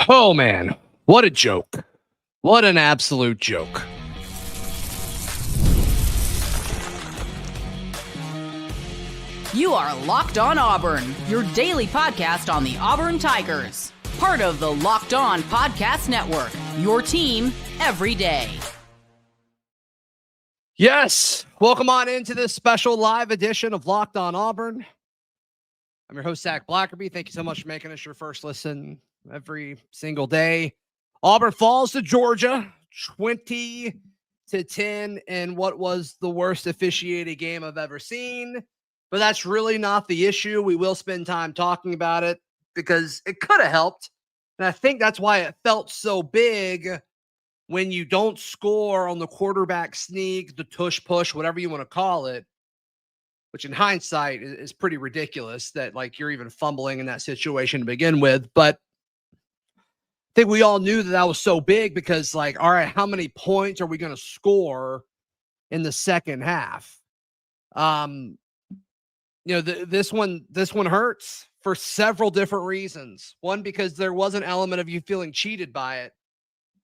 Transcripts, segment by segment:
Oh, man. What a joke. What an absolute joke. You are Locked On Auburn, your daily podcast on the Auburn Tigers. Part of the Locked On Podcast Network, your team every day. Yes. Welcome on into this special live edition of Locked On Auburn. I'm your host, Zac Blackerby. Thank you so much for making us your first listen every single day. Auburn falls to Georgia 20-10 in what was the worst officiated game I've ever seen. But that's really not the issue. We will spend time talking about it because it could have helped. And I think that's why it felt so big when you don't score on the quarterback sneak, the tush push, whatever you want to call it, which in hindsight is pretty ridiculous that like you're even fumbling in that situation to begin with. But I think we all knew that was so big because like, all right, how many points are we going to score in the second half? This one hurts for several different reasons. One, because there was an element of you feeling cheated by it.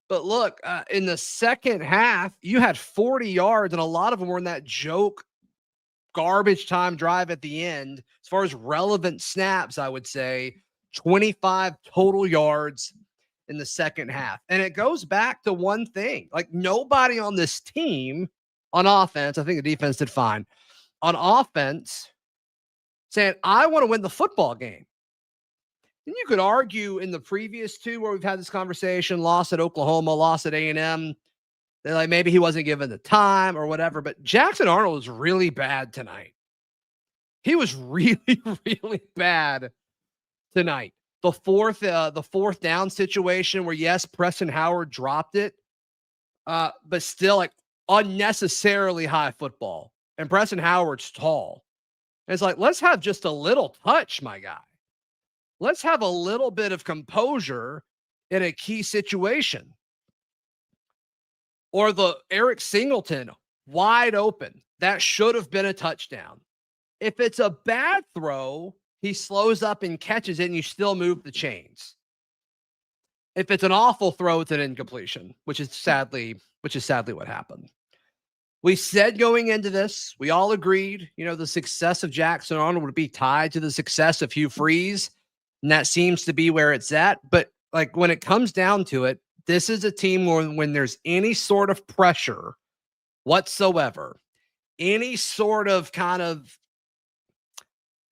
But look, in the second half, you had 40 yards, and a lot of them were in that joke garbage time drive at the end. As far as relevant snaps, I would say 25 total yards in the second half. And it goes back to one thing. Like nobody on this team on offense, I think the defense did fine, on offense saying, I want to win the football game. And you could argue in the previous two where we've had this conversation, loss at Oklahoma, loss at A&M, that like maybe he wasn't given the time or whatever. But Jackson Arnold was really bad tonight. He was really, really bad tonight. The fourth down situation where, yes, Preston Howard dropped it, but still like unnecessarily high football. And Preston Howard's tall. And it's like, let's have just a little touch, my guy. Let's have a little bit of composure in a key situation. Or the Eric Singleton wide open. That should have been a touchdown. If it's a bad throw, he slows up and catches it and you still move the chains. If it's an awful throw, it's an incompletion, which is sadly what happened. We said going into this, we all agreed, the success of Jackson Arnold would be tied to the success of Hugh Freeze. And that seems to be where it's at. But like when it comes down to it, this is a team where when there's any sort of pressure whatsoever, any sort of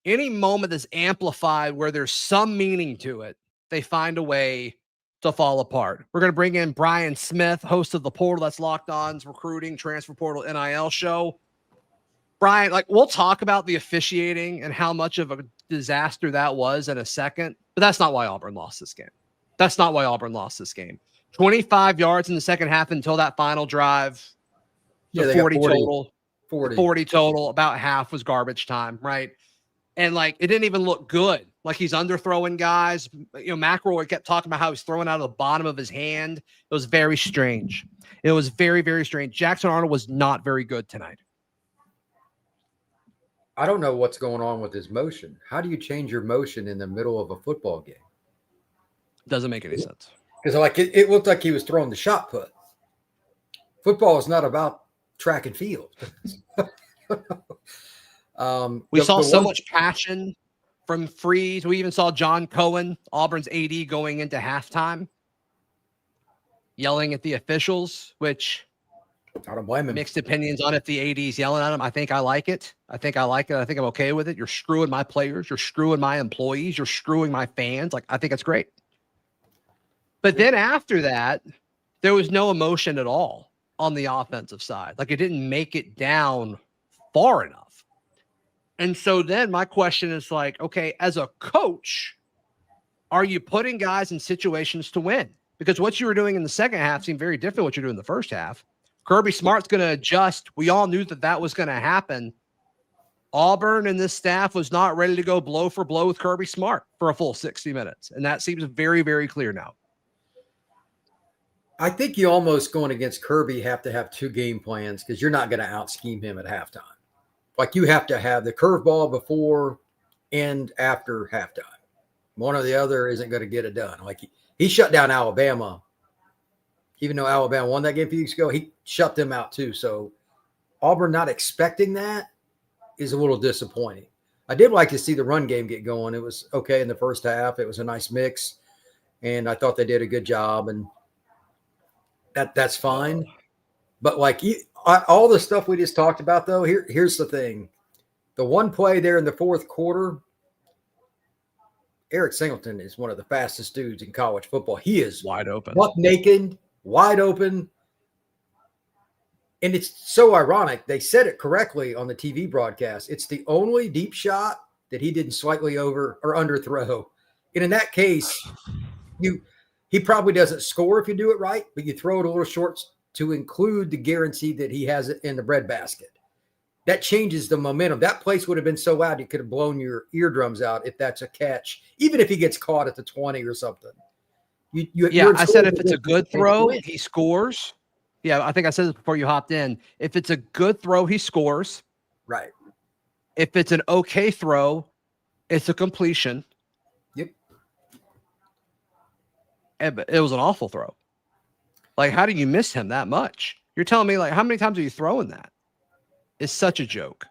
any moment that's amplified where there's some meaning to it, they find a way to fall apart. We're going to bring in Brian Smith, host of the Portal That's Locked On's recruiting transfer portal NIL show. Brian, we'll talk about the officiating and how much of a disaster that was in a second, but that's not why Auburn lost this game. 25 yards in the second half until that final drive. Yeah, so 40 total. 40 total. About half was garbage time, right? And it didn't even look good. Like he's underthrowing guys. McElroy kept talking about how he's throwing out of the bottom of his hand. It was very strange. It was very, very strange. Jackson Arnold was not very good tonight. I don't know what's going on with his motion. How do you change your motion in the middle of a football game? Doesn't make any sense. Because it looked like he was throwing the shot put. Football is not about track and field. We saw so much passion from Freeze. We even saw John Cohen, Auburn's AD, going into halftime, yelling at the officials, which I don't blame him. Mixed opinions on if the AD's yelling at him. I think I like it. I think I'm okay with it. You're screwing my players. You're screwing my employees. You're screwing my fans. I think it's great. But then after that, there was no emotion at all on the offensive side. It didn't make it down far enough. And so then my question is okay, as a coach, are you putting guys in situations to win? Because what you were doing in the second half seemed very different than what you're doing in the first half. Kirby Smart's going to adjust. We all knew that was going to happen. Auburn and this staff was not ready to go blow for blow with Kirby Smart for a full 60 minutes. And that seems very, very clear now. I think you almost going against Kirby have to have two game plans because you're not going to out-scheme him at halftime. You have to have the curveball before and after halftime. One or the other isn't going to get it done. Like he shut down Alabama. Even though Alabama won that game a few weeks ago, he shut them out too. So Auburn not expecting that is a little disappointing. I did like to see the run game get going. It was okay in the first half. It was a nice mix, and I thought they did a good job, and that's fine. But like all the stuff we just talked about, though, here's the thing. The one play there in the fourth quarter, Eric Singleton is one of the fastest dudes in college football. He is wide open, buck naked, wide open. And it's so ironic. They said it correctly on the TV broadcast. It's the only deep shot that he didn't slightly over or underthrow. And in that case, he probably doesn't score if you do it right, but you throw it a little short to include the guarantee that he has it in the breadbasket. That changes the momentum. That place would have been so loud you could have blown your eardrums out if that's a catch, even if he gets caught at the 20 or something. I said if it's a good throw, he scores. Yeah, I think I said this before you hopped in. If it's a good throw, he scores. Right. If it's an okay throw, it's a completion. Yep. And it was an awful throw. Like, how do you miss him that much? You're telling me, like, how many times are you throwing that? It's such a joke.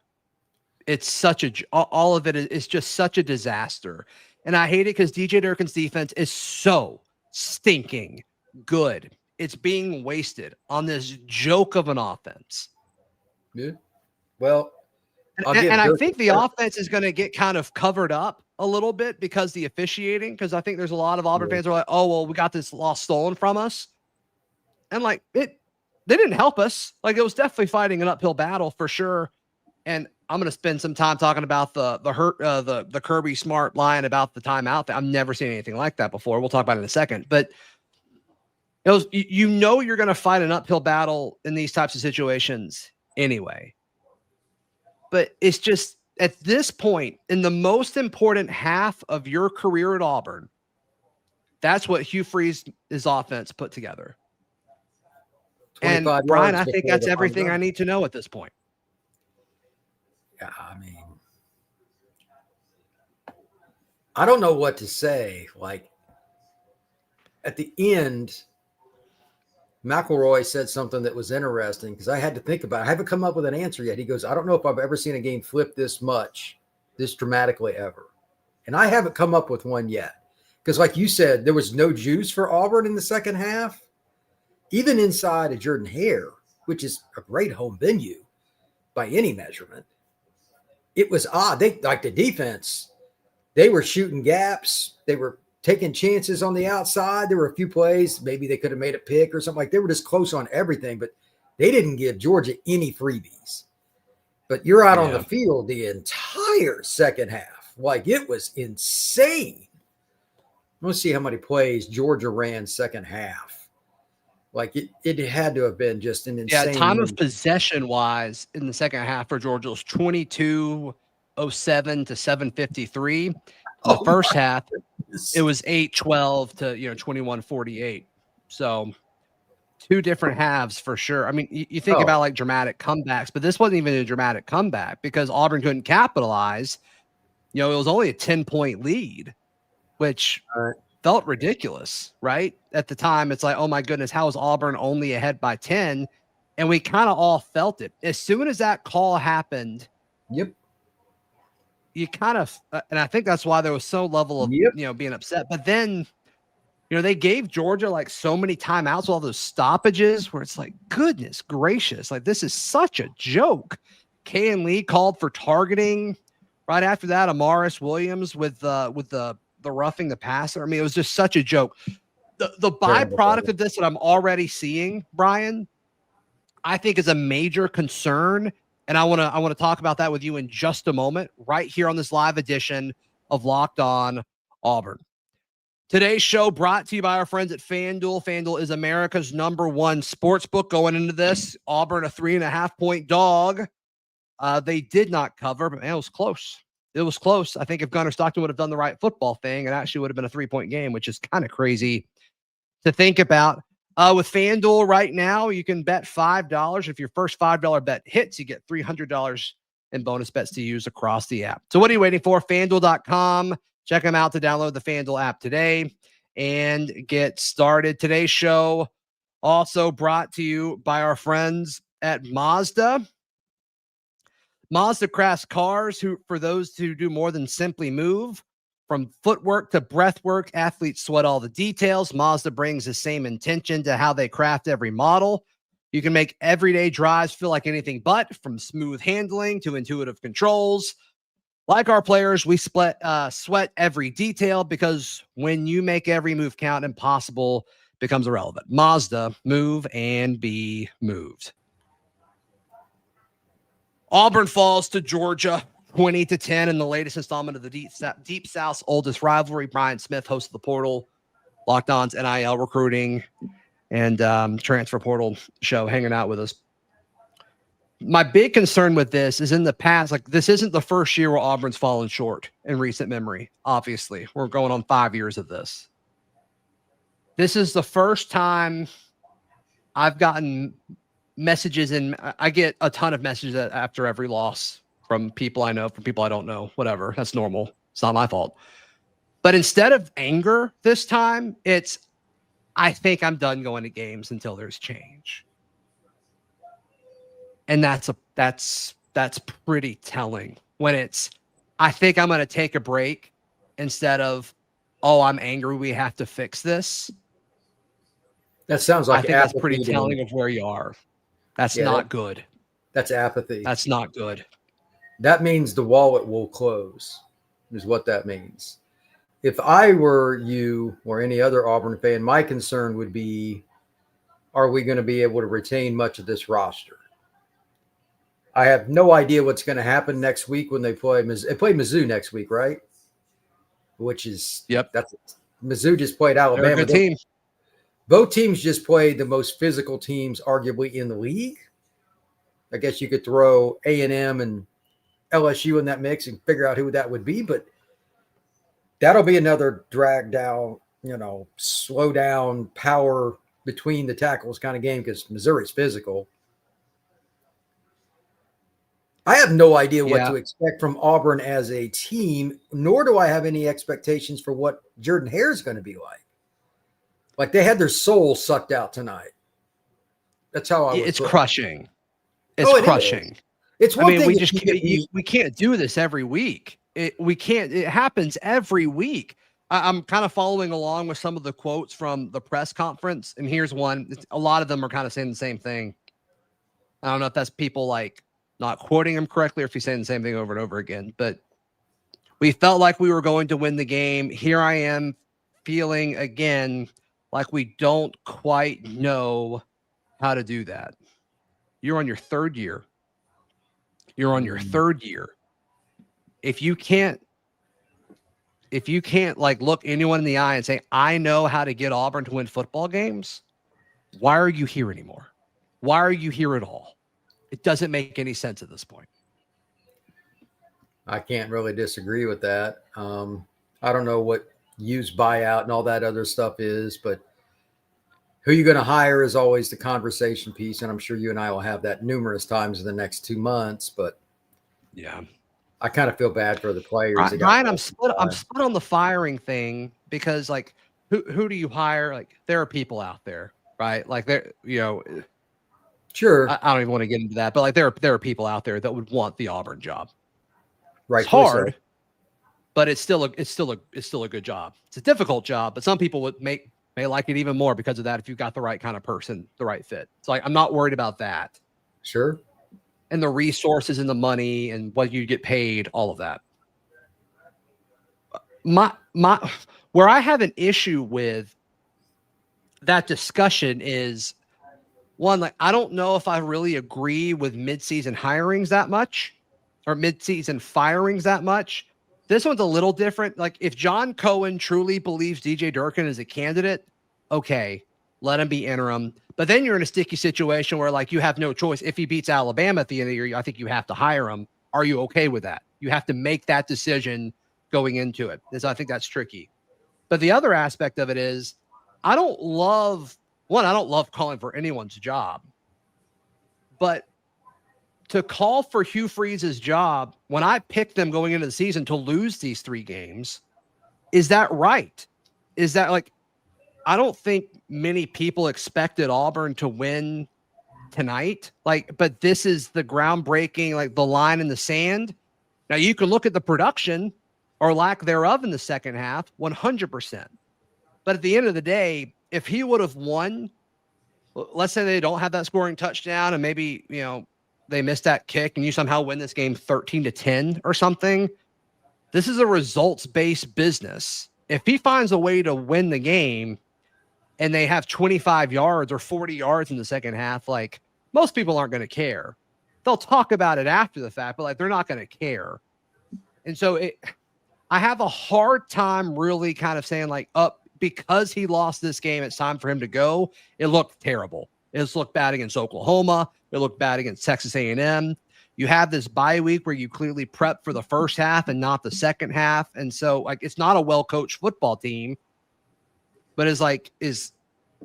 It's such all of it is just such a disaster. And I hate it because DJ Durkin's defense is so stinking good. It's being wasted on this joke of an offense. Yeah. Well, and I think the offense is going to get kind of covered up a little bit because the officiating, because I think there's a lot of Auburn fans who are like, oh, well, we got this loss stolen from us. And like they didn't help us. Like it was definitely fighting an uphill battle for sure. And I'm going to spend some time talking about the Kirby Smart line about the timeout. I've never seen anything like that before. We'll talk about it in a second, but it was, you're going to fight an uphill battle in these types of situations anyway. But it's just at this point in the most important half of your career at Auburn, that's what Hugh Freeze's offense put together. And Brian, I think that's everything I need to know at this point. Yeah, I mean, I don't know what to say. Like at the end, McElroy said something that was interesting because I had to think about it. I haven't come up with an answer yet. He goes, I don't know if I've ever seen a game flip this much, this dramatically ever. And I haven't come up with one yet. Because like you said, there was no juice for Auburn in the second half. Even inside of Jordan Hare, which is a great home venue by any measurement, it was odd. They like the defense, they were shooting gaps. They were taking chances on the outside. There were a few plays. Maybe they could have made a pick or something. Like they were just close on everything, but they didn't give Georgia any freebies. But you're out on the field the entire second half. Like it was insane. Let's see how many plays Georgia ran second half. Like it had to have been just an insane. Yeah, time of possession wise in the second half for Georgia was 22:07 to 7:53. In the first half, it was 8:12 to 21:48. So two different halves for sure. I mean, you think about like dramatic comebacks, but this wasn't even a dramatic comeback because Auburn couldn't capitalize. It was only a 10-point lead, which felt ridiculous, right? At the time, it's like, oh my goodness, how is Auburn only ahead by 10? And we kind of all felt it. As soon as that call happened, you kind of, and I think that's why there was so level of, being upset. But then, they gave Georgia like so many timeouts, all those stoppages where it's like, goodness gracious, like this is such a joke. Kayan Lee called for targeting. Right after that, Amaris Williams with the roughing the passer. I mean, it was just such a joke. The byproduct of this that I'm already seeing, Brian, I think is a major concern. And I want to talk about that with you in just a moment, right here on this live edition of Locked On Auburn. Today's show brought to you by our friends at FanDuel. FanDuel is America's #1 sports book going into this. Auburn, a 3.5-point dog. They did not cover, but man, it was close. It was close. I think if Gunnar Stockton would have done the right football thing, it actually would have been a 3-point game, which is kind of crazy to think about. With FanDuel right now, you can bet $5. If your first $5 bet hits, you get $300 in bonus bets to use across the app. So what are you waiting for? FanDuel.com. Check them out to download the FanDuel app today and get started. Today's show also brought to you by our friends at Mazda. Mazda crafts cars for those who do more than simply move. From footwork to breathwork, athletes sweat all the details. Mazda brings the same intention to how they craft every model. You can make everyday drives feel like anything but, from smooth handling to intuitive controls. Like our players, we sweat every detail, because when you make every move count, impossible becomes irrelevant. Mazda, move and be moved. Auburn falls to Georgia 20-10 in the latest installment of the Deep South's oldest rivalry. Brian Smith, host of the Portal, Locked On's NIL recruiting and transfer portal show, hanging out with us. My big concern with this is, in the past, like, this isn't the first year where Auburn's fallen short in recent memory. Obviously, we're going on 5 years of this. This is the first time I've gotten messages, and I get a ton of messages after every loss from people I know, from people I don't know, whatever. That's normal. It's not my fault. But instead of anger this time, it's, I think I'm done going to games until there's change. And that's pretty telling, when it's, I think I'm going to take a break, instead of, oh, I'm angry, we have to fix this. That sounds like, I think that's pretty telling of where you are. That's not good. That's apathy. That's not good. That means the wallet will close, is what that means. If I were you or any other Auburn fan, my concern would be, are we going to be able to retain much of this roster? I have no idea what's going to happen next week when they play. They play Mizzou next week, right? Which is, Mizzou just played Alabama. They're a good team. Both teams just played the most physical teams arguably in the league. I guess you could throw A&M and LSU in that mix and figure out who that would be, but that'll be another drag down, slow down, power between the tackles kind of game, because Missouri's physical. I have no idea what to expect from Auburn as a team, nor do I have any expectations for what Jordan Hare is going to be like. Like, they had their soul sucked out tonight. That's how I would It's put it. Crushing. It's crushing. It's one thing. We can't do this every week. We can't. It happens every week. I'm kind of following along with some of the quotes from the press conference, and here's one. A lot of them are kind of saying the same thing. I don't know if that's people like not quoting him correctly, or if he's saying the same thing over and over again. But we felt like we were going to win the game. Here I am feeling again like we don't quite know how to do that. You're on your third year. If you can't like look anyone in the eye and say, I know how to get Auburn to win football games, why are you here anymore? Why are you here at all? It doesn't make any sense at this point. I can't really disagree with that. I don't know what used buyout and all that other stuff is, but who you're going to hire is always the conversation piece. And I'm sure you and I will have that numerous times in the next 2 months, but yeah, I kind of feel bad for the players. Ryan, I'm split on the firing thing, because like, who do you hire? Like, there are people out there, right? Like, there, sure. I don't even want to get into that, but like, there are people out there that would want the Auburn job. Right. It's hard, but it's still a good job. It's a difficult job, but some people may like it even more because of that, if you've got the right kind of person, the right fit. So like, I'm not worried about that. Sure. And the resources and the money and what you get paid, all of that. Where I have an issue with that discussion is, one, like, I don't know if I really agree with midseason hirings that much, or midseason firings that much. This one's a little different. Like, if John Cohen truly believes DJ Durkin is a candidate, okay, let him be interim. But then you're in a sticky situation where, like, you have no choice. If he beats Alabama at the end of the year, I think you have to hire him. Are you okay with that? You have to make that decision going into it. I think that's tricky. But the other aspect of it is, I don't love calling for anyone's job. But to call for Hugh Freeze's job when I picked them going into the season to lose these 3 games, Is that right? Is that like, I don't think many people expected Auburn to win tonight. Like, but this is the groundbreaking, like the line in the sand. Now you can look at the production or lack thereof in the second half, 100%. But at the end of the day, if he would have won, let's say they don't have that scoring touchdown and maybe, they missed that kick and you somehow win this game 13-10 or something. This is a results-based business. If he finds a way to win the game and they have 25 yards or 40 yards in the second half, like most people aren't going to care. They'll talk about it after the fact, but like they're not going to care. And so I have a hard time really kind of saying like, because he lost this game, it's time for him to go. It looked terrible. It looked bad against Oklahoma. It looked bad against Texas A&M. You have this bye week where you clearly prep for the first half and not the second half. And so like, it's not a well-coached football team, but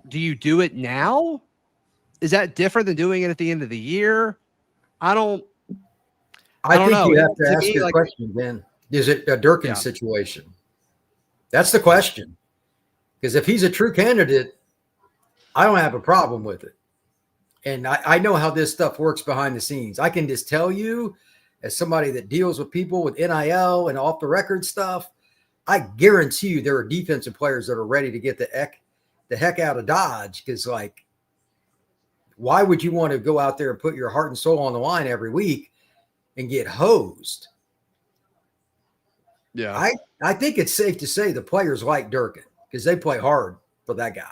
do you do it now? Is that different than doing it at the end of the year? I don't think know. You have to ask your question, Ben. Is it a Durkin situation? That's the question. Because if he's a true candidate, I don't have a problem with it. And I know how this stuff works behind the scenes. I can just tell you, as somebody that deals with people with NIL and off the record stuff, I guarantee you there are defensive players that are ready to get the heck out of Dodge. Because like, why would you want to go out there and put your heart and soul on the line every week and get hosed? Yeah. I think it's safe to say the players like Durkin because they play hard for that guy.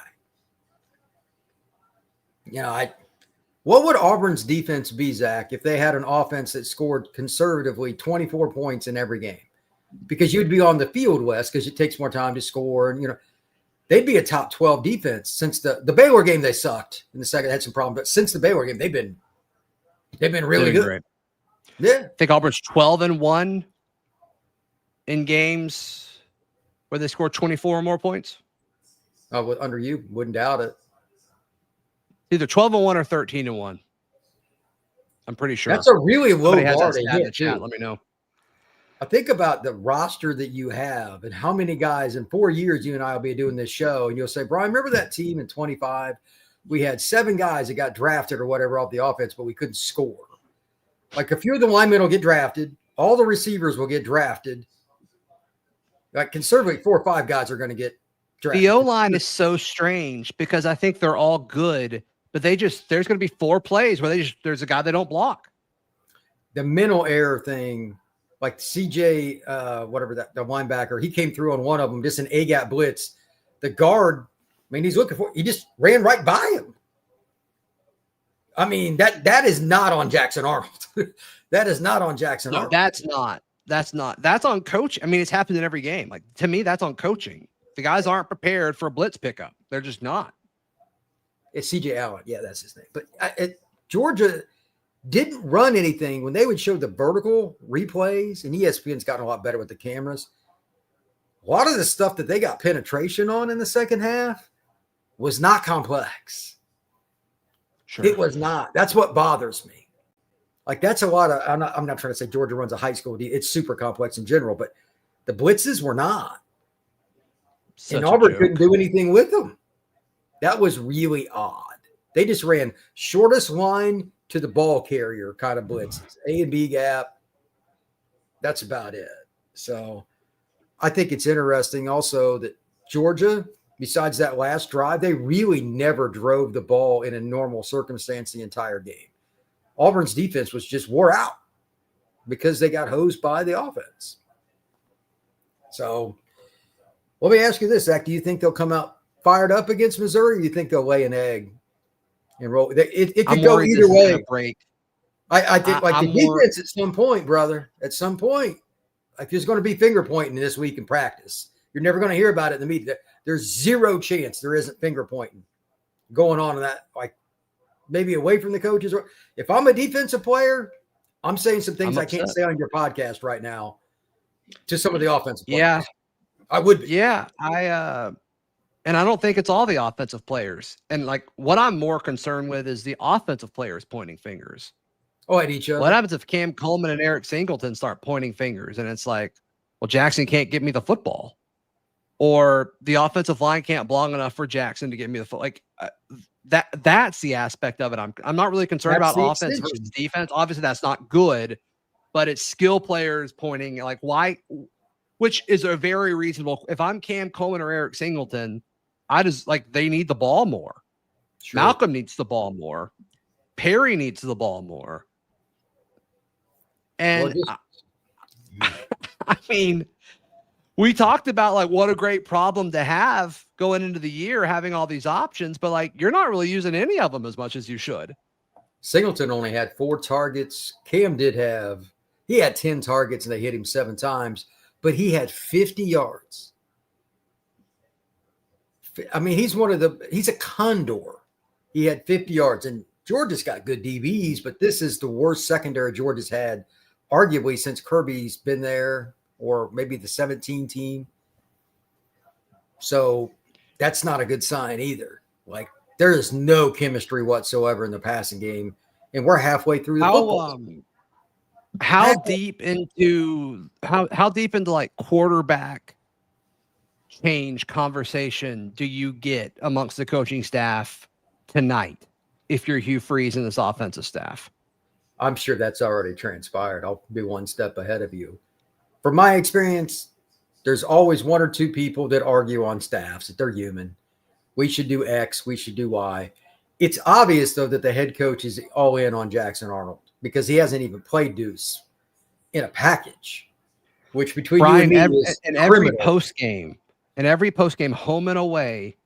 What would Auburn's defense be, Zach, if they had an offense that scored conservatively 24 points in every game? Because you'd be on the field, Wes, because it takes more time to score. And, they'd be a top 12 defense. Since the Baylor game, they sucked in the second, had some problems. But since the Baylor game, they've been really good. Great. Yeah. I think Auburn's 12-1 in games where they scored 24 or more points. Under you, wouldn't doubt it. Either 12-1 or 13-1. I'm pretty sure. That's a really low bar to hit, too. Let me know. I think about the roster that you have and how many guys in 4 years you and I will be doing this show. And you'll say, Brian, remember that team in 25? We had 7 guys that got drafted or whatever off the offense, but we couldn't score. Like a few of the linemen will get drafted. All the receivers will get drafted. Like conservatively, 4 or 5 guys are going to get drafted. The O-line is so strange because I think they're all good, but there's going to be 4 plays where there's a guy they don't block. The mental error thing, like CJ, the linebacker, he came through on one of them, just an A-gap blitz. The guard, he just ran right by him. I mean, that is not on Jackson Arnold. That is not on Jackson Arnold. That's not. That's on coach. I mean, it's happened in every game. Like, to me, that's on coaching. The guys aren't prepared for a blitz pickup. They're just not. It's CJ Allen. Yeah, that's his name. But Georgia didn't run anything when they would show the vertical replays, and ESPN's gotten a lot better with the cameras. A lot of the stuff that they got penetration on in the second half was not complex. Sure. It was not. That's what bothers me. Like, that's a lot of, I'm not trying to say Georgia runs a high school. It's super complex in general, but the blitzes were not. And Auburn couldn't do anything with them. That was really odd. They just ran shortest line to the ball carrier kind of blitzes, A and B gap. That's about it. So I think it's interesting also that Georgia, besides that last drive, they really never drove the ball in a normal circumstance the entire game. Auburn's defense was just wore out because they got hosed by the offense. So let me ask you this, Zach. Do you think they'll come out fired up against Missouri, or do you think they'll lay an egg and roll? It could go either way. Break. I think the defense at some point, brother, at some point, like there's going to be finger pointing this week in practice. You're never going to hear about it in the media. There's zero chance there isn't finger pointing going on in that, like maybe away from the coaches. If I'm a defensive player, I'm saying some things I can't say on your podcast right now to some of the offensive players. Yeah. I would be. Yeah. And I don't think it's all the offensive players. And like what I'm more concerned with is the offensive players pointing fingers. Oh, at each other. What happens if Cam Coleman and Eric Singleton start pointing fingers? And it's like, well, Jackson can't give me the football. or the offensive line can't block enough for Jackson to get me the foot. Like that's the aspect of it. I'm not really concerned about offense versus defense. Obviously, that's not good, but it's skill players pointing like why, which is a very reasonable. If I'm Cam Coleman or Eric Singleton, I just like they need the ball more. Sure. Malcolm needs the ball more. Perry needs the ball more. And I mean, we talked about like what a great problem to have going into the year, having all these options, but like you're not really using any of them as much as you should. Singleton only had 4 targets. Cam he had 10 targets and they hit him 7 times, but he had 50 yards. I mean, he's a condor. He had 50 yards, and Georgia's got good DBs, but this is the worst secondary Georgia's had arguably since Kirby's been there, or maybe the 17 team. So that's not a good sign either. Like there is no chemistry whatsoever in the passing game, and we're halfway through the football. How deep into like quarterback change conversation do you get amongst the coaching staff tonight if you're Hugh Freeze and this offensive staff? I'm sure that's already transpired. I'll be one step ahead of you. From my experience, there's always 1 or 2 people that argue on staffs that they're human. We should do X, we should do Y. It's obvious, though, that the head coach is all in on Jackson Arnold because he hasn't even played Deuce in a package, which between Brian, you and me is every post game home and away,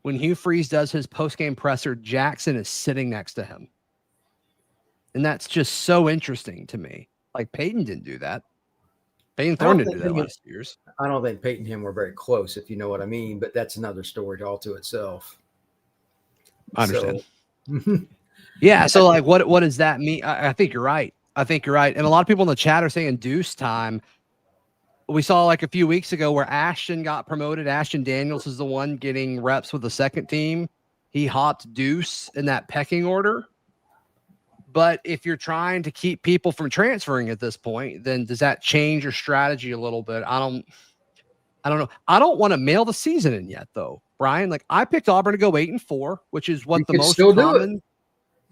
when Hugh Freeze does his post game presser, Jackson is sitting next to him. And that's just so interesting to me. Like Peyton didn't do that. Peyton Thorne didn't do that last years. I don't think Peyton and him were very close, if you know what I mean, but that's another story all to itself. I understand. So, yeah. So like, what does that mean? I think you're right. And a lot of people in the chat are saying Deuce time. We saw like a few weeks ago where Ashton got promoted. Ashton Daniels is the one getting reps with the second team. He hopped Deuce in that pecking order. But if you're trying to keep people from transferring at this point, then does that change your strategy a little bit? I don't know. I don't want to mail the season in yet, though, Brian. Like I picked Auburn to go 8-4, which is what the most common.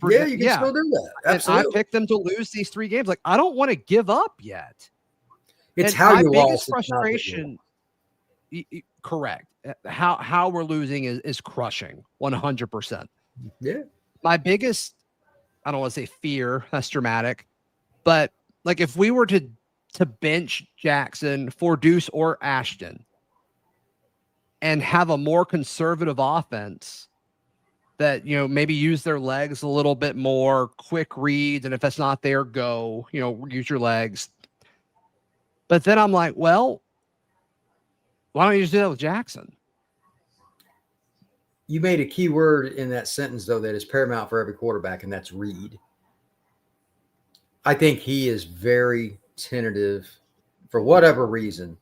Yeah, you can still do that. Absolutely. And I picked them to lose these 3 games. Like I don't want to give up yet. It's how you biggest lost. Frustration. Correct. How we're losing is crushing 100%. Yeah. My biggest, I don't want to say fear, that's dramatic, but like if we were to bench Jackson for Deuce or Ashton and have a more conservative offense that, maybe use their legs a little bit more, quick reads, and if that's not there, go, use your legs. But then I'm like, well, why don't you just do that with Jackson? You made a key word in that sentence, though, that is paramount for every quarterback, and that's read. I think he is very tentative for whatever reason.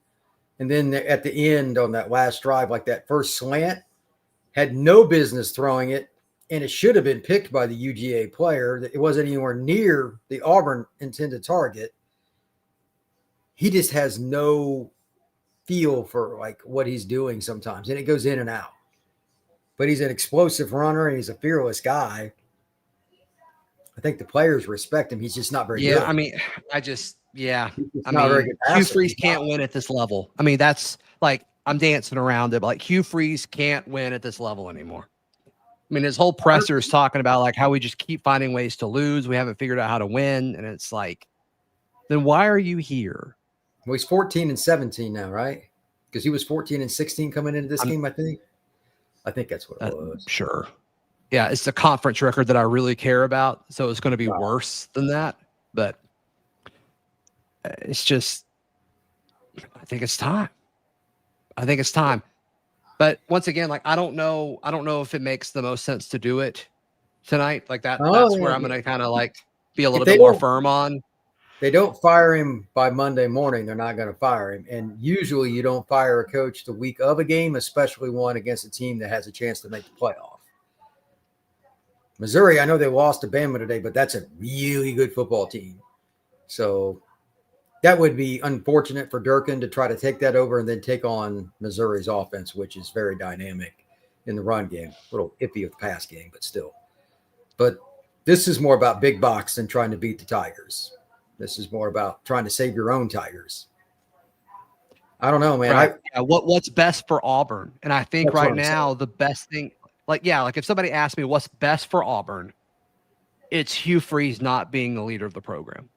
And then at the end on that last drive, like that first slant, had no business throwing it, and it should have been picked by the UGA player. It wasn't anywhere near the Auburn intended target. He just has no feel for like what he's doing sometimes, and it goes in and out. But he's an explosive runner, and he's a fearless guy. I think the players respect him. He's just not very good. I mean, Hugh Freeze can't win at this level. I mean, that's like I'm dancing around it, but like Hugh Freeze can't win at this level anymore. I mean, his whole presser is talking about like how we just keep finding ways to lose. We haven't figured out how to win. And it's like, then why are you here? Well, he's 14-17 now, right? Because he was 14-16 coming into this game, I think. I think that's what it was. Sure. Yeah, it's the conference record that I really care about. So it's going to be worse than that. But it's just, I think it's time. But once again, like I don't know if it makes the most sense to do it tonight. Like that's where I'm going to kind of like be a little bit more firm on. They don't fire him by Monday morning. They're not going to fire him. And usually you don't fire a coach the week of a game, especially one against a team that has a chance to make the playoff. Missouri, I know they lost to Bama today, but that's a really good football team. So that would be unfortunate for Durkin to try to take that over and then take on Missouri's offense, which is very dynamic in the run game. A little iffy with the pass game, but still. But this is more about big box than trying to beat the Tigers. This is more about trying to save your own Tigers. I don't know, man. Right. What's best for Auburn? And I think right now saying. the best thing, like if somebody asked me what's best for Auburn, it's Hugh Freeze not being the leader of the program.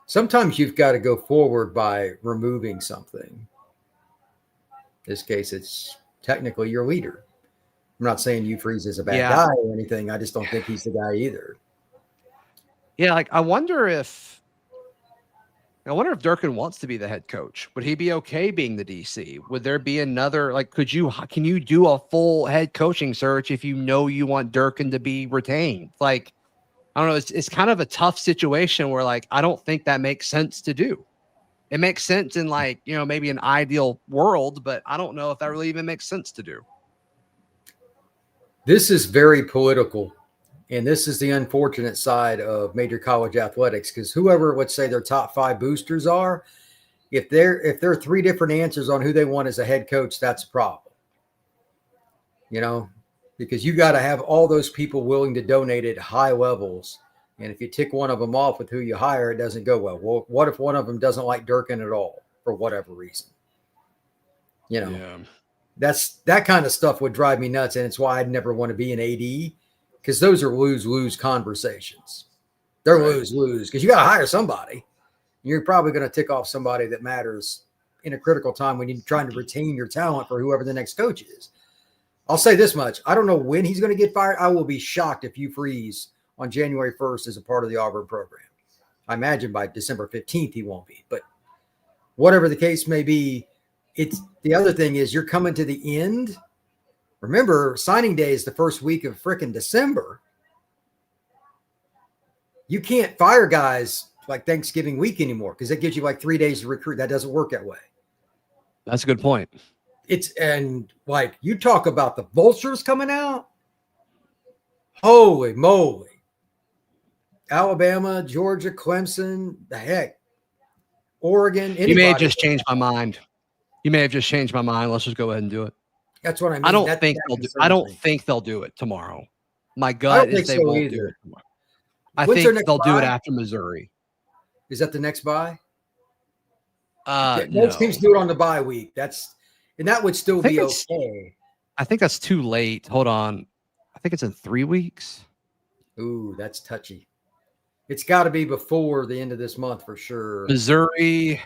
Sometimes you've got to go forward by removing something. In this case, it's technically your leader. I'm not saying Hugh Freeze is a bad guy or anything. I just don't think he's the guy either. Yeah, like I wonder if Durkin wants to be the head coach. Would he be okay being the DC? Would there be another, can you do a full head coaching search if you know you want Durkin to be retained? Like, I don't know. It's kind of a tough situation where I don't think that makes sense to do. It makes sense in maybe an ideal world, but I don't know if that really even makes sense to do. This is very political. And this is the unfortunate side of major college athletics, because whoever, let's say, their top 5 boosters are, if there are 3 different answers on who they want as a head coach, that's a problem. Because you got to have all those people willing to donate at high levels. And if you tick one of them off with who you hire, it doesn't go well. Well, what if one of them doesn't like Durkin at all for whatever reason? That's that kind of stuff would drive me nuts. And it's why I'd never want to be an AD. Because those are lose-lose conversations. They're lose-lose because you got to hire somebody. You're probably going to tick off somebody that matters in a critical time when you're trying to retain your talent for whoever the next coach is. I'll say this much. I don't know when he's going to get fired. I will be shocked if Hugh Freeze on January 1st is a part of the Auburn program. I imagine by December 15th he won't be. But whatever the case may be, it's the other thing is you're coming to the end. Remember, signing day is the first week of frickin' December. You can't fire guys like Thanksgiving week anymore because it gives you 3 days to recruit. That doesn't work that way. That's a good point. You talk about the vultures coming out. Holy moly. Alabama, Georgia, Clemson, the heck. Oregon. Anybody. You may have just changed my mind. Let's just go ahead and do it. That's what I mean. I don't think they'll do it tomorrow. My gut is they won't do it tomorrow. I think they'll do it after Missouri. Is that the next bye? Most teams do it on the bye week. That would still be okay. I think that's too late. Hold on. I think it's in 3 weeks. Ooh, that's touchy. It's got to be before the end of this month for sure. Missouri,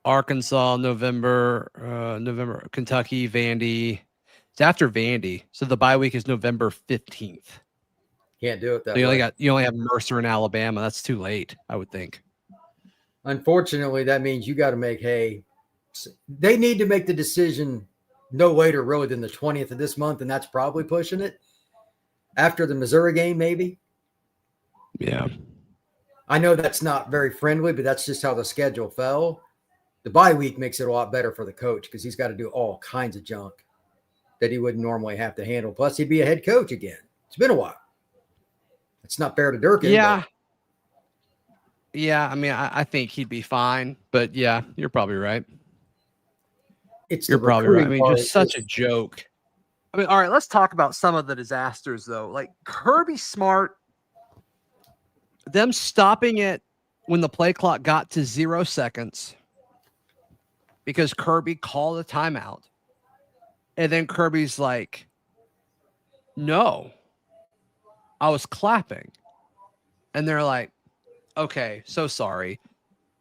Arkansas, November, Kentucky, Vandy. It's after Vandy. So the bye week is November 15th. Can't do it that way. You only have Mercer in Alabama. That's too late, I would think. Unfortunately, that means you got to make hay. They need to make the decision no later really than the 20th of this month, and that's probably pushing it. After the Missouri game, maybe. Yeah. I know that's not very friendly, but that's just how the schedule fell. The bye week makes it a lot better for the coach because he's got to do all kinds of junk that he wouldn't normally have to handle. Plus, he'd be a head coach again. It's been a while. It's not fair to Durkin. Yeah. Yeah, I mean, I think he'd be fine. But, yeah, you're probably right. You're probably right. I mean, just such a joke. I mean, all right, let's talk about some of the disasters, though. Like Kirby Smart, them stopping it when the play clock got to 0 seconds because Kirby called a timeout. And then Kirby's like, no, I was clapping. And they're like, okay, so sorry.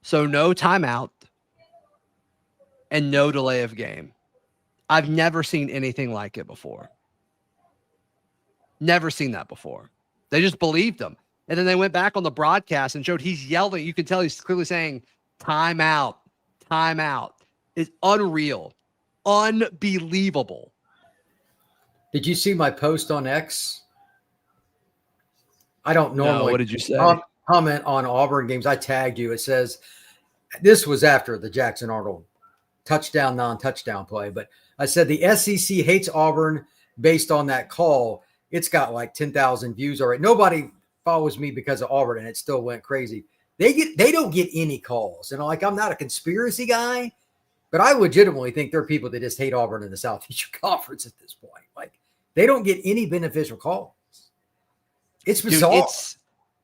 So no timeout and no delay of game. I've never seen anything like it before. Never seen that before. They just believed him. And then they went back on the broadcast and showed he's yelling. You can tell he's clearly saying, timeout, timeout. It's unreal. Unbelievable. Did you see my post on X? I don't normally what did you say? Comment on Auburn games. I tagged you. It says, this was after the Jackson Arnold touchdown, non-touchdown play. But I said the SEC hates Auburn based on that call. It's got like 10,000 views already. Nobody follows me because of Auburn, and it still went crazy. They don't get any calls. And like, I'm not a conspiracy guy, but I legitimately think there are people that just hate Auburn in the Southeastern Conference at this point. Like, they don't get any beneficial calls. It's bizarre.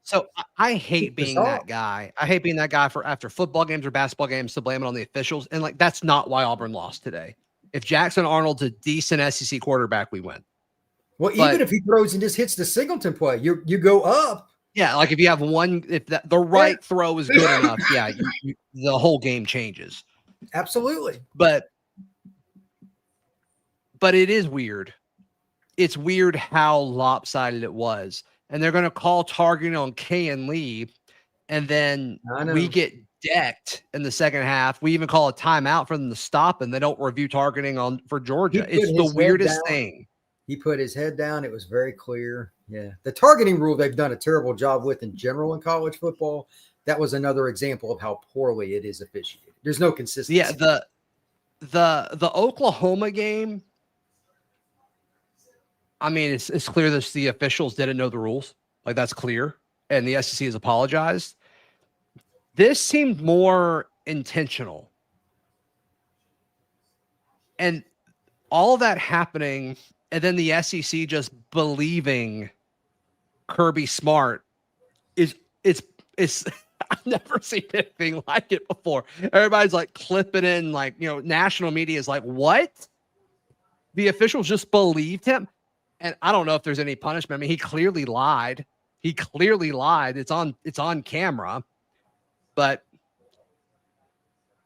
So I hate being that guy. I hate being that guy for after football games or basketball games to blame it on the officials. And like, that's not why Auburn lost today. If Jackson Arnold's a decent SEC quarterback, we win. Well, even if he throws and just hits the Singleton play, you go up. Yeah, like if you have one, if the right throw is good enough, the whole game changes. Absolutely. But it is weird. It's weird how lopsided it was. And they're going to call targeting on Kay and Lee. And then we get decked in the second half. We even call a timeout for them to stop, and they don't review targeting for Georgia. It's the weirdest thing. He put his head down. It was very clear. Yeah. The targeting rule they've done a terrible job with in general in college football. That was another example of how poorly it is officiated. There's no consistency. Yeah, the Oklahoma game, I mean, it's clear that the officials didn't know the rules. Like, that's clear. And the SEC has apologized. This seemed more intentional. And all that happening, and then the SEC just believing Kirby Smart it's I've never seen anything like it before. Everybody's like clipping in, like, national media is like, what? The officials just believed him. And I don't know if there's any punishment. I mean, he clearly lied. It's on camera. But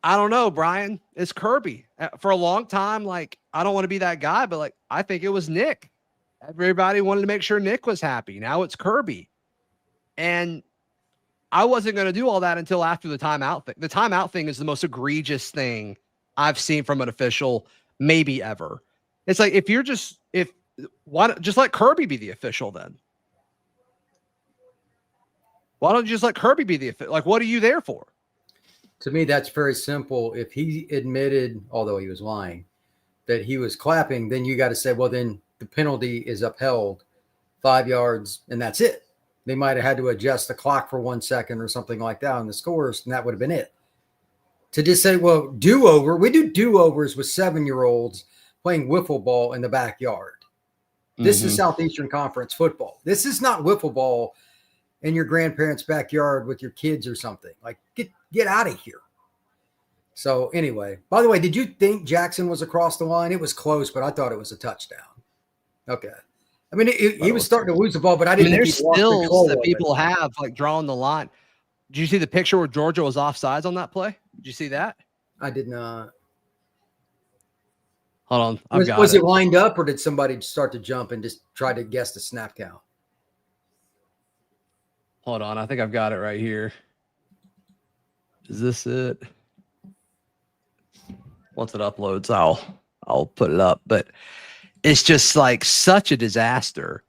I don't know, Brian. It's Kirby. For a long time, like, I don't want to be that guy, but like, I think it was Nick. Everybody wanted to make sure Nick was happy. Now it's Kirby. And I wasn't going to do all that until after the timeout thing. The timeout thing is the most egregious thing I've seen from an official, maybe ever. It's like, why don't just let Kirby be the official then? Why don't you just let Kirby be the official? Like, what are you there for? To me, that's very simple. If he admitted, although he was lying, that he was clapping, then you got to say, well, then the penalty is upheld 5 yards, and that's it. They might have had to adjust the clock for 1 second or something like that on the scores, and that would have been it. To just say, well, do-over, we do do-overs with 7-year-olds playing wiffle ball in the backyard. This is Southeastern Conference football. This is not wiffle ball in your grandparents' backyard with your kids or something. Like, get out of here. So anyway, by the way, did you think Jackson was across the line? It was close, but I thought it was a touchdown. Okay. I mean, he was starting to lose the ball, but I didn't think there's stills that people have, like, drawing the line. Did you see the picture where Georgia was offsides on that play? Did you see that? I did not. Hold on. Was it lined up, or did somebody start to jump and just try to guess the snap count? Hold on. I think I've got it right here. Is this it? Once it uploads, I'll put it up. But it's just like such a disaster.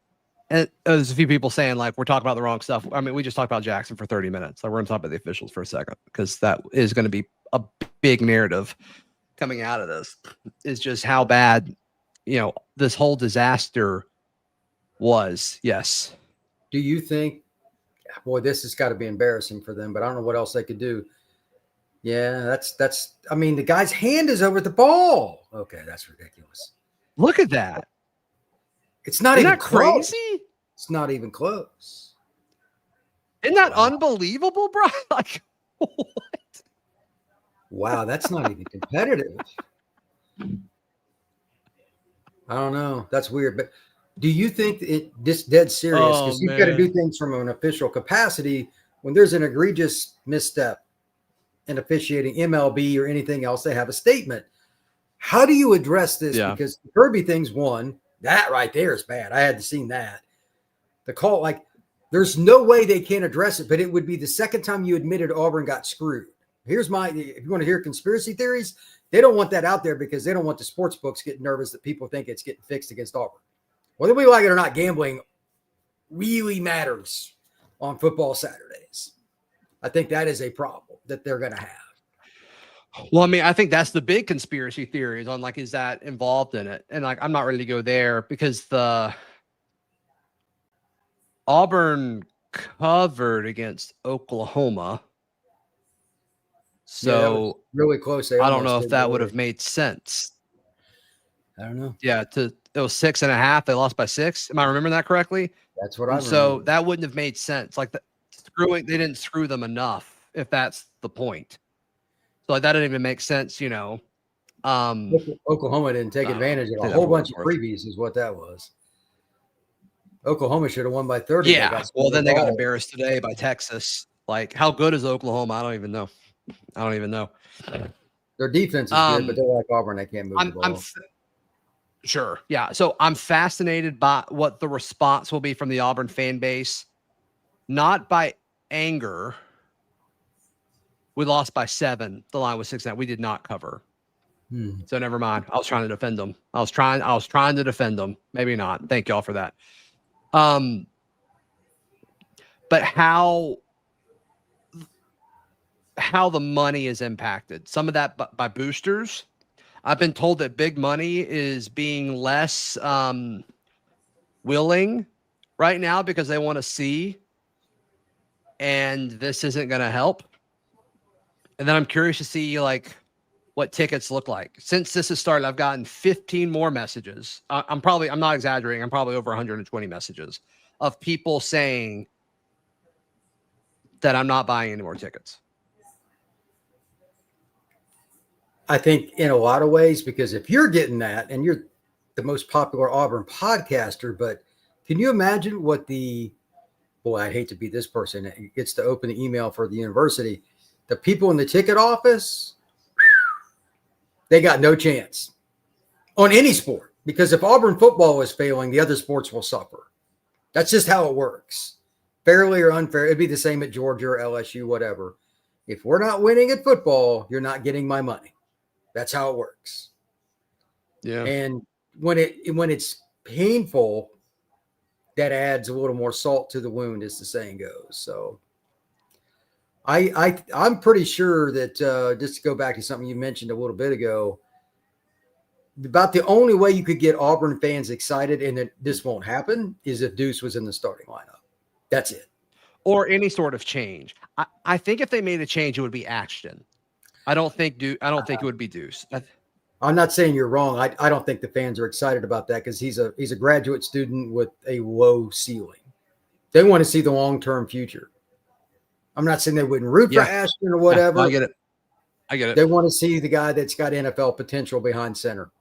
And there's a few people saying, like, we're talking about the wrong stuff. I mean, we just talked about Jackson for 30 minutes. So we're going to talk about the officials for a second, because that is going to be a big narrative coming out of this, is just how bad, this whole disaster was. Yes. Do you think, boy, this has got to be embarrassing for them, but I don't know what else they could do. Yeah, that's, I mean, the guy's hand is over the ball. Okay, that's ridiculous. Look at that. It's not Isn't even that crazy? Close. It's not even close. Isn't that unbelievable, bro? Like, what? Wow, that's not even competitive. I don't know. That's weird. But do you think this dead serious? Because you've got to do things from an official capacity. When there's an egregious misstep in officiating, MLB or anything else, they have a statement. How do you address this? Yeah. Because the Kirby thing's one. That right there is bad. I hadn't seen that. The call, like, there's no way they can address it, but it would be the second time you admitted Auburn got screwed. If you want to hear conspiracy theories, they don't want that out there because they don't want the sports books getting nervous that people think it's getting fixed against Auburn. Whether we like it or not, gambling really matters on football Saturdays. I think that is a problem that they're going to have. Well, I mean, I think that's the big conspiracy theories on, like, is that involved in it? And like, I'm not ready to go there because the Auburn covered against Oklahoma. Yeah, that was So really close. They I don't almost know if did that go would there. have made sense. I don't know. Yeah, it was 6.5. They lost by 6. Am I remembering that correctly? That's what I And so remember. that wouldn't have made sense. Like they didn't screw them enough, if that's the point. So like that didn't even make sense, you know. Oklahoma didn't take advantage of a take that whole for what bunch it's of worth. freebies, is what that was. Oklahoma should have won by 30. Yeah. Well, then they got balls. embarrassed today by Texas. Like, how good is Oklahoma? I don't even know. Their defense is good, but they're like Auburn. They can't move the ball. Sure. Yeah. So I'm fascinated by what the response will be from the Auburn fan base, not by anger. We lost by 7. The line was 6.5. We did not cover. So never mind. I was trying to defend them. I was trying to defend them. Maybe not. Thank y'all for that. But how the money is impacted. Some of that by boosters. I've been told that big money is being less willing right now because they want to see, and this isn't going to help. And then I'm curious to see like what tickets look like. Since this has started, I've gotten 15 more messages. I'm not exaggerating. I'm probably over 120 messages of people saying that I'm not buying any more tickets. I think in a lot of ways, because if you're getting that and you're the most popular Auburn podcaster, but can you imagine what I'd hate to be this person that gets to open the email for the university. The people in the ticket office, they got no chance on any sport, because if Auburn football is failing, the other sports will suffer. That's just how it works. Fairly or unfair, it'd be the same at Georgia or LSU, whatever. If we're not winning at football, you're not getting my money. That's how it works. Yeah. And when it's painful, that adds a little more salt to the wound, as the saying goes. So I'm pretty sure that just to go back to something you mentioned a little bit ago, about the only way you could get Auburn fans excited, and that this won't happen, is if Deuce was in the starting lineup. That's it. Or any sort of change. I think if they made a change, it would be Ashton. I don't think it would be Deuce. I'm not saying you're wrong. I don't think the fans are excited about that, because he's a graduate student with a low ceiling. They want to see the long-term future. I'm not saying they wouldn't root for Ashton or whatever. I get it. They want to see the guy that's got NFL potential behind center.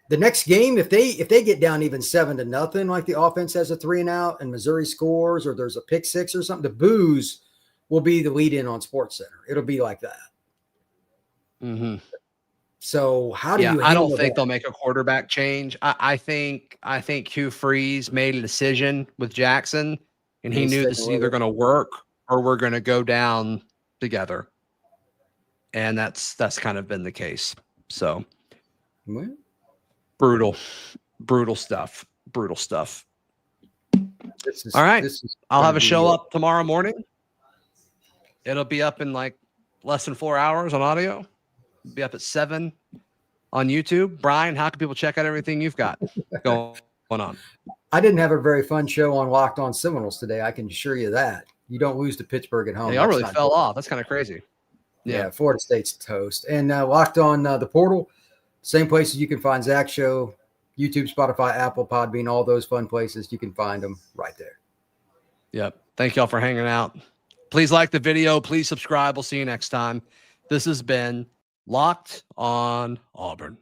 The next game, if they get down even 7-0, like the offense has a 3-and-out and Missouri scores, or there's a pick six or something, the boos will be the lead in on SportsCenter. It'll be like that. Mm-hmm. So how do you? I don't think they'll make a quarterback change. I think Hugh Freeze made a decision with Jackson, and he knew this is either going to work or we're going to go down together. And that's kind of been the case. So brutal stuff. All right. I'll have a show up tomorrow morning. It'll be up in like less than 4 hours on audio. It'll be up at 7 on YouTube. Brian, how can people check out everything you've got going on? I didn't have a very fun show on Locked On Seminoles today. I can assure you that. You don't lose to Pittsburgh at home. They all really fell off. That's kind of crazy. Yeah, Florida State's toast. And Locked On the Portal, same places you can find Zach's show, YouTube, Spotify, Apple, Podbean, all those fun places. You can find them right there. Yep. Thank y'all for hanging out. Please like the video. Please subscribe. We'll see you next time. This has been Locked On Auburn.